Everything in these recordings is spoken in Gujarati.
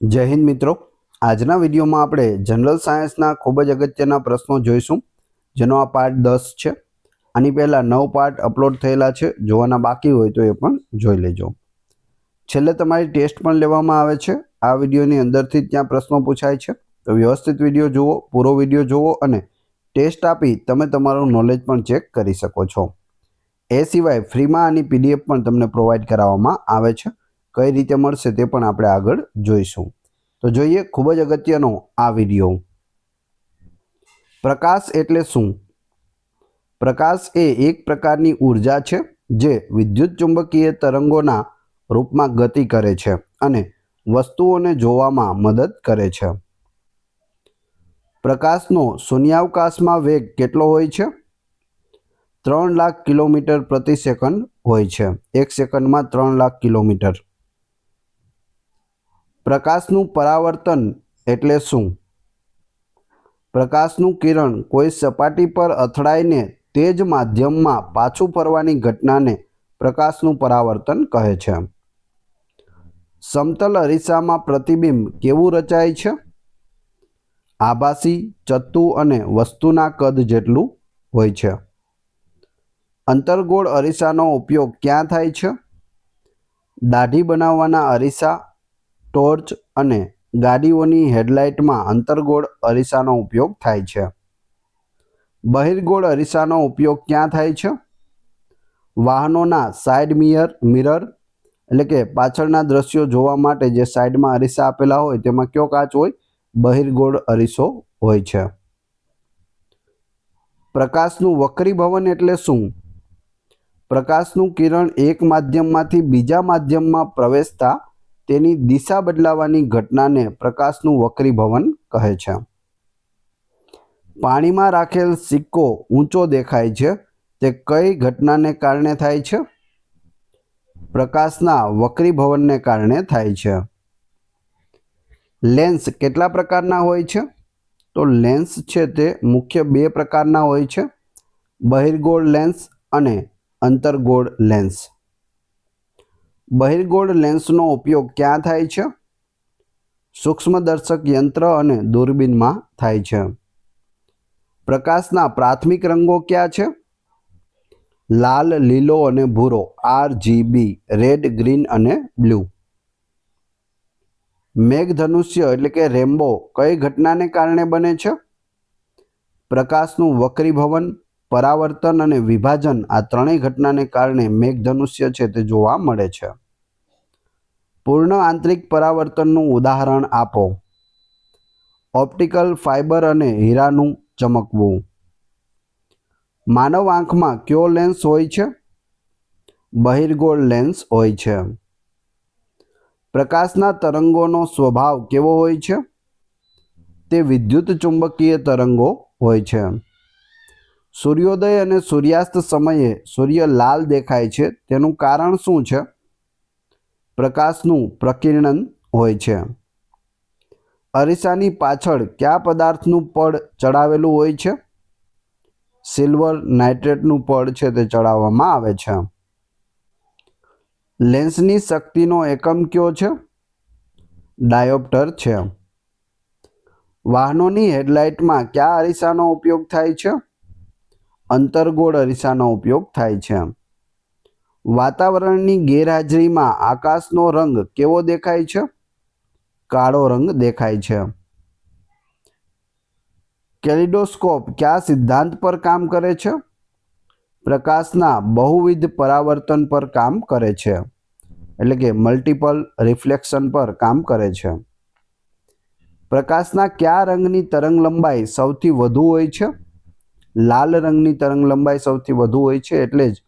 जय हिंद मित्रों। आजना विडियो में आपणे जनरल सायन्सना खूब ज अगत्यना प्रश्नों जोईशुं, जेनो आ पार्ट 10 छे। आनी पहेला 9 पार्ट अपलॉड थयेला छे, जोवाना बाकी होय तो ए पण जोई लेजो। छेल्ले तमारी टेस्ट पण लेवामां आवे छे। आ विडियोनी अंदरथी ज त्यां प्रश्नों पूछाय छे, तो व्यवस्थित विडियो जुओ, पूरो विडियो जुओ अने टेस्ट आपी तमे तमारुं नॉलेज पण चेक करी शको छो। ए सिवाय फ्रीमां आनी पीडीएफ पण तमने प्रोवाइड कराववामां आवे छे। कई रीते मळशे ते पण आपणे आगळ जोईशुं। तो जोईए खूब ज अगत्यनो आ विडियो। प्रकाश एटले शुं? प्रकाश ए एक प्रकारनी ऊर्जा छे जे विद्युत चुंबकीय तरंगोना रूपमां गति करे छे अने वस्तुओने जोवामां मदद करे छे। प्रकाशनो शून्यावकाशमां वेग केटलो होय छे? 3 लाख किलोमीटर प्रति सेकंड होय छे। एक सेकंड में 3 लाख किलोमीटर। प्रकाशनु परावर्तन एटले शुं? प्रकाशनु किरण कोई सपाटी पर અથડાઈને तेज माध्यम में पाछू फरवानी घटनाने प्रकाशनु परावर्तन कहे छे। समतल अरीसामां प्रतिबिंब केवुं रचाय छे? आभासी, चत्तु अने वस्तुना कद जेटलुं होय छे। अंतरगोळ अरीसानो उपयोग क्यां थाय छे? दाढ़ी बनाववाना अरीसा, टॉर्च अने गाड़ीओनी हेडलाइट में अंतरगोळ अरीसानो उपयोग थाय छे। बहिर्गोळ अरीसानो उपयोग क्यां थाय छे? वाहनोना साइड मिरर एटले के पाछळना दृश्यो जोवा माटे जे साइड में अरीसा आपेला होय तेमां क्यो काच होय? बहिर्गोळ अरीसो होय छे। प्रकाशनु वक्रीभवन एटले शुं? प्रकाशनु किरण एक माध्यममांथी बीजा माध्यममां प्रवेशता तेनी दिशा बदलावानी घटनाने प्रकाशनु वक्रीभवन कहे छे। पाणीमां राखेल सिक्को ऊंचो देखाय छे ते कई घटनाने कारणे थाय छे? प्रकाशना वक्रीभवनने कारणे थाय छे। लेन्स केटला प्रकारना होय छे? तो लेन्स छे ते मुख्य बे प्रकारना होय छे, बहिर्गोळ लेन्स अने अंतरगोळ लेन्स। बहिर्गोळ लेन्सनो उपयोग क्यां थाय छे? सूक्ष्मदर्शक यंत्र अने दूरबीन में थाय छे। प्रकाशना प्राथमिक रंगो क्या छे? लाल, लीलो अने भूरो, RGB, रेड, ग्रीन अने ब्लू। मेघधनुष्य एटले के रेम्बो कई घटनाने कारणे बने छे? प्रकाशनु वक्रीभवन, परावर्तन अने विभाजन आ त्रणेय घटनाने कारणे मेघधनुष्य छे ते जोवा मळे छे। पूर्ण आंतरिक परावर्तननुं उदाहरण आपो। ऑप्टिकल फाइबर अने हीरानुं चमकवुं। मानव आंखमां क्यो लेन्स होय छे? बहिर्गोळ लेन्स होय छे। प्रकाशना तरंगोनो स्वभाव केवो होय छे? ते विद्युत चुंबकीय तरंगो होय छे। सूर्योदय अने सूर्यास्त समये सूर्य लाल देखाय छे तेनुं कारण शुं छे? प्रकाशनु प्रकिरणन होय छे। अरीसानी पाछळ क्या पदार्थनु पड चढ़ावेलुं होय छे? सिल्वर नाइट्रेटनु पड छे ते चढ़ाववामां आवे छे। लेन्सनी शक्तिनो एकम क्यो छे? डायोप्टर छे। वाहनोनी हेडलाइट में क्या अरीसानो उपयोग थाय छे? अंतरगोळ अरीसानो उपयोग थाय छे। वातावरणनी गैरहाजरीमां आकाशनो रंग केवो देखाय छे? काळो रंग देखाय छे। कैलिडोस्कोप क्या सिद्धांत पर काम करे छे? प्रकाशना बहुविध परावर्तन पर काम करे छे, एटले के मल्टीपल रिफ्लेक्शन पर काम करे छे। प्रकाशना क्या रंगनी तरंग लंबाई सौथी वधु होय छे? लाल रंगनी तरंग लंबाई सौथी वधु होय छे, एटले ज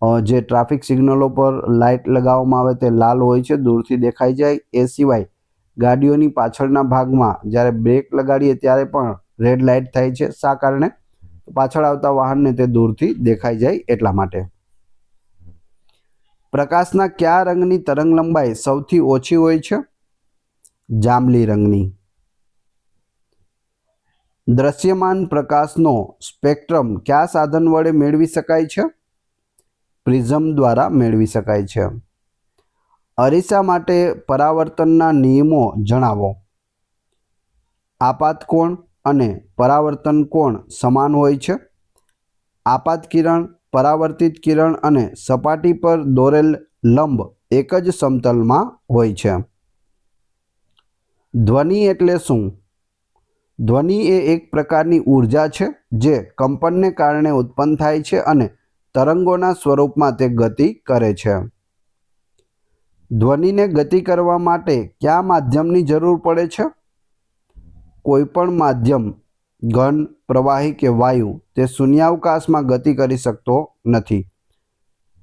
जे ट्राफिक सिग्नलों पर लाइट लगाववामां आवे ते लाल होय छे, दूरथी देखाई जाय। ए सिवाय गाड़ीओनी पाछळना भागमां ज्यारे ब्रेक लगाडीए त्यारे पण रेड लाइट थाय छे। शा कारणे? पाछळ आवता वाहनने ते दूरथी देखाई जाय एटला माटे। प्रकाशना क्या रंगनी तरंग लंबाई सौथी ओછી होय छे? जांबली रंगनी। दृश्यमान प्रकाशनो स्पेक्ट्रम क्या साधन वडे मेळवी शकाय छे? प्रिज्म द्वारा मेळवी शकाय छे। અરીસા માટે પરાવર્તનના નિયમો જણાવો. આપાત કોણ અને પરાવર્તન કોણ સમાન હોય છે. આપાત કિરણ, પરાવર્તિત કિરણ અને સપાટી પર દોરેલ લંબ એક જ સમતલમાં હોય છે. ધ્વનિ એટલે શું? ધ્વનિ એ એક પ્રકારની ઊર્જા છે જે કંપનને કારણે ઉત્પન્ન થાય છે અને તરંગોના સ્વરૂપમાં તે ગતિ કરે છે. ધ્વનિને ગતિ કરવા માટે કયા માધ્યમની જરૂર પડે છે? કોઈપણ માધ્યમ, ઘન, પ્રવાહી કે વાયુ, તે શૂન્યાવકાશમાં ગતિ કરી શકતો નથી.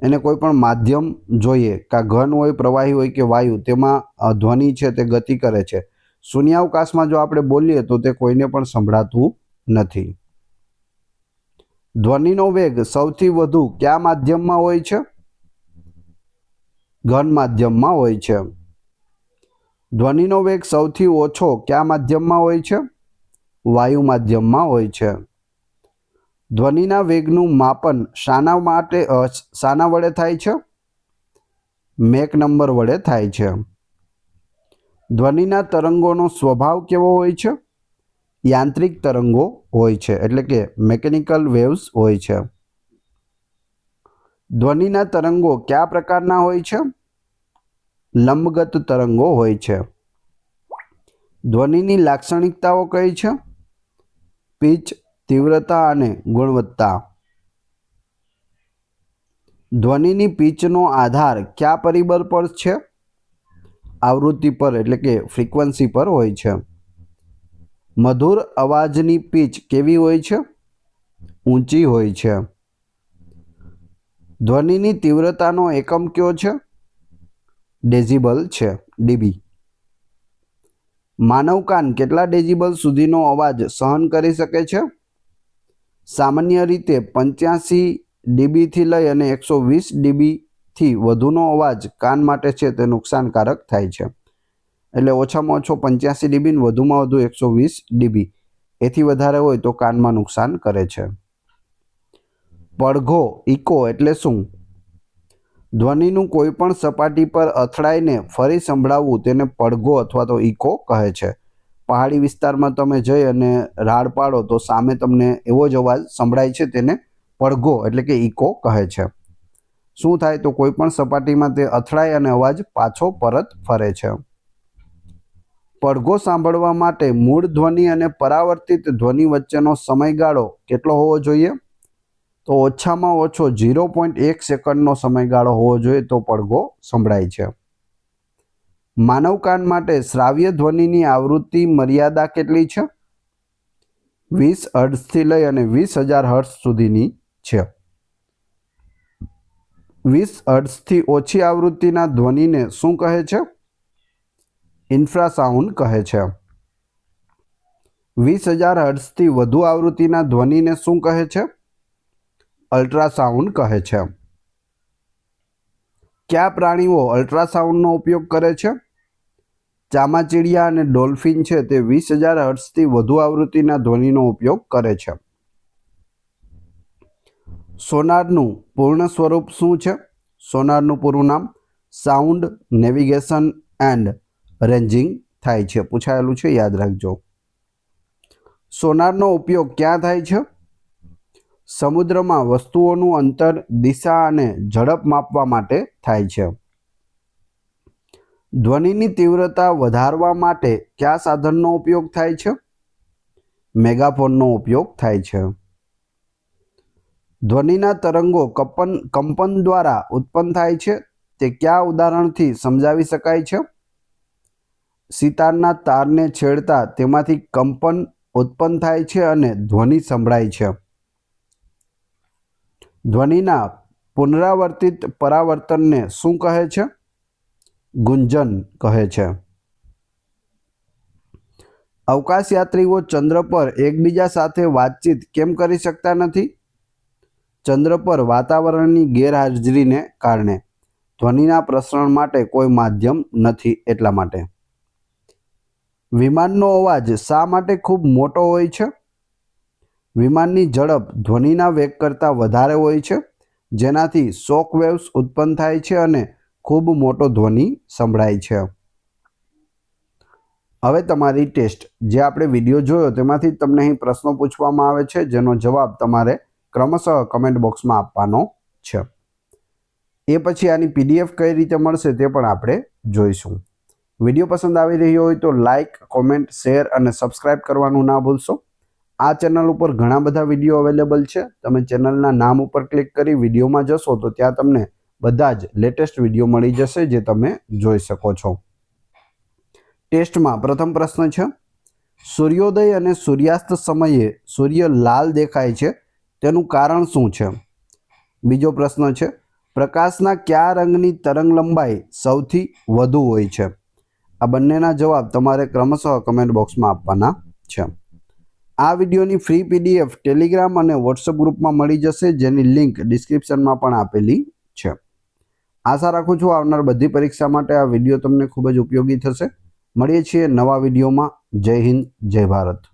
એને કોઈ પણ માધ્યમ જોઈએ, કાં ઘન હોય, પ્રવાહી હોય કે વાયુ, તેમાં ધ્વનિ છે તે ગતિ કરે છે. શૂન્યાવકાશમાં જો આપણે બોલીએ તો તે કોઈને પણ સંભળાતું નથી. ધ્વનિનો વેગ સૌથી વધુ કયા માધ્યમમાં હોય છે? ઘન માધ્યમમાં હોય છે. ધ્વનિનો વેગ સૌથી ઓછો કયા માધ્યમમાં હોય છે? વાયુ માધ્યમમાં હોય છે. ધ્વનિના વેગનું માપન શાના વડે થાય છે? મેક નંબર વડે થાય છે. ધ્વનિના તરંગોનો સ્વભાવ કેવો હોય છે? યાંત્રિક તરંગો હોય છે, એટલે કે મેકેનિકલ વેવ્સ હોય છે. ધ્વનિના તરંગો કયા પ્રકારના હોય છે? લંબગત તરંગો હોય છે. ધ્વનિની લાક્ષણિકતાઓ કઈ છે? પિચ, તીવ્રતા અને ગુણવત્તા. ધ્વનિની પિચનો આધાર કયા પરિબળ પર છે? આવૃત્તિ પર, એટલે કે ફ્રીક્વન્સી પર હોય છે. મધુર અવાજની પિચ કેવી હોય છે? ઊંચી હોય છે. ધ્વનિની તીવ્રતાનો એકમ કયો છે? ડેસિબલ છે, ડીબી. માનવ કાન કેટલા ડેસિબલ સુધીનો અવાજ સહન કરી શકે છે? સામાન્ય રીતે 85 ડીબીથી લઈ અને 120 ડીબીથી વધુનો અવાજ કાન માટે છે તે નુકસાનકારક થાય છે. એટલે ઓછામાં ઓછો 85 ડીબી, વધુમાં વધુ 120 ડીબી. એથી વધારે હોય તો કાનમાં નુકસાન કરે છે. પડઘો, ઇકો એટલે શું? ધ્વનિનું કોઈ પણ સપાટી પર અથડાઈને ફરી સંભળાવવું તેને પડઘો અથવા તો ઇકો કહે છે. પહાડી વિસ્તારમાં તમે જઈ અને રાડ પાડો તો સામે તમને એવો જ અવાજ સંભળાય છે, તેને પડઘો એટલે કે ઇકો કહે છે. શું થાય તો કોઈ પણ સપાટીમાં તે અથડાય અને અવાજ પાછો પરત ફરે છે. પડઘો સાંભળવા માટે મૂળ ધ્વનિ અને પરાવર્તિત ધ્વનિ વચ્ચેનો સમયગાળો કેટલો હોવો જોઈએ? તો ઓછામાં ઓછો 0.1 સેકન્ડનો સમયગાળો હોવો જોઈએ તો પડઘો સંભળાય છે. માનવ કાન માટે શ્રાવ્ય ધ્વનિની આવૃત્તિ મર્યાદા કેટલી છે? 20 હર્ટ્ઝથી લઈ અને 20,000 હર્ટ્ઝ સુધીની છે. 20 હર્ટ્ઝથી ઓછી આવૃત્તિના ધ્વનિને શું કહે છે? ઇન્ફ્રાસાઉન્ડ કહે છે. 20,000 હર્ટ્ઝથી વધુ આવૃત્તિના ધ્વનિને શું કહે છે? અલ્ટ્રાસાઉન્ડ કહે છે. કયા પ્રાણીઓ અલ્ટ્રાસાઉન્ડનો ઉપયોગ કરે છે? ચામાચીડિયા અને ડોલ્ફિન છે તે 20,000 હર્ટ્ઝથી વધુ આવૃત્તિના ધ્વનિનો ઉપયોગ કરે છે. સોનારનું પૂર્ણ સ્વરૂપ શું છે? સોનારનું પૂરું નામ સાઉન્ડ નેવિગેશન એન્ડ રેન્જિંગ થાય છે. પૂછાયેલું છે, યાદ રાખજો. સોનારનો ઉપયોગ ક્યાં થાય છે? સમુદ્રમાં વસ્તુઓનું અંતર, દિશા અને ઝડપ માપવા માટે થાય છે. ધ્વનિની તીવ્રતા વધારવા માટે કયા સાધનનો ઉપયોગ થાય છે? મેગાફોનનો ઉપયોગ થાય છે. ધ્વનિના તરંગો કંપન દ્વારા ઉત્પન્ન થાય છે તે કયા ઉદાહરણથી સમજાવી શકાય છે? સિતારના તારને છેડતા તેમાંથી કંપન ઉત્પન્ન થાય છે અને ધ્વનિ સંભળાય છે. ધ્વનિના પુનરાવર્તિત પરાવર્તનને શું કહે છે? ગુંજન કહે છે. અવકાશયાત્રીઓ ચંદ્ર પર એકબીજા સાથે વાતચીત કેમ કરી શકતા નથી? ચંદ્ર પર વાતાવરણની ગેરહાજરીને કારણે. ધ્વનિના પ્રસરણ માટે કોઈ માધ્યમ નથી એટલા માટે. વિમાનનો અવાજ શા માટે ખૂબ મોટો હોય છે? વિમાનની ઝડપ ધ્વનિના વેગ કરતાં વધારે હોય છે, જેનાથી શોક વેવ્સ ઉત્પન્ન થાય છે અને ખૂબ મોટો ધ્વનિ સંભળાય છે. હવે તમારી ટેસ્ટ, જે આપણે વિડીયો જોયો તેમાંથી તમને અહીં પ્રશ્નો પૂછવામાં આવે છે, જેનો જવાબ તમારે ક્રમશઃ કમેન્ટ બોક્સમાં આપવાનો છે. એ પછી આની PDF કઈ રીતે મળશે તે પણ આપણે જોઈશું. વિડીયો પસંદ આવી રહ્યો હોય તો લાઇક, કોમેન્ટ, શેર અને સબસ્ક્રાઇબ કરવાનું ના ભૂલશો. આ ચેનલ ઉપર ઘણા બધા વિડીયો અવેલેબલ છે. તમે ચેનલના નામ ઉપર ક્લિક કરી વિડીયોમાં જશો તો ત્યાં તમને બધા જ લેટેસ્ટ વિડીયો મળી જશે, જે તમે જોઈ શકો છો. ટેસ્ટમાં પ્રથમ પ્રશ્ન છે, સૂર્યોદય અને સૂર્યાસ્ત સમયે સૂર્ય લાલ દેખાય છે, તેનું કારણ શું છે? બીજો પ્રશ્ન છે, પ્રકાશના કયા રંગની તરંગ લંબાઈ સૌથી વધુ હોય છે? આ બંનેના જવાબ તમારે ક્રમશઃ કમેન્ટ બોક્સમાં આપવાના છે. આ વિડીયોની ફ્રી PDF ટેલિગ્રામ અને વોટ્સએપ ગ્રુપમાં મળી જશે, જેની લિંક ડિસ્ક્રિપ્શનમાં પણ આપેલી છે. આશા રાખું છું આવનાર બધી પરીક્ષા માટે આ વિડીયો તમને ખૂબ જ ઉપયોગી થશે. મળીએ છીએ નવા વિડીયોમાં. જય હિન્દ, જય ભારત.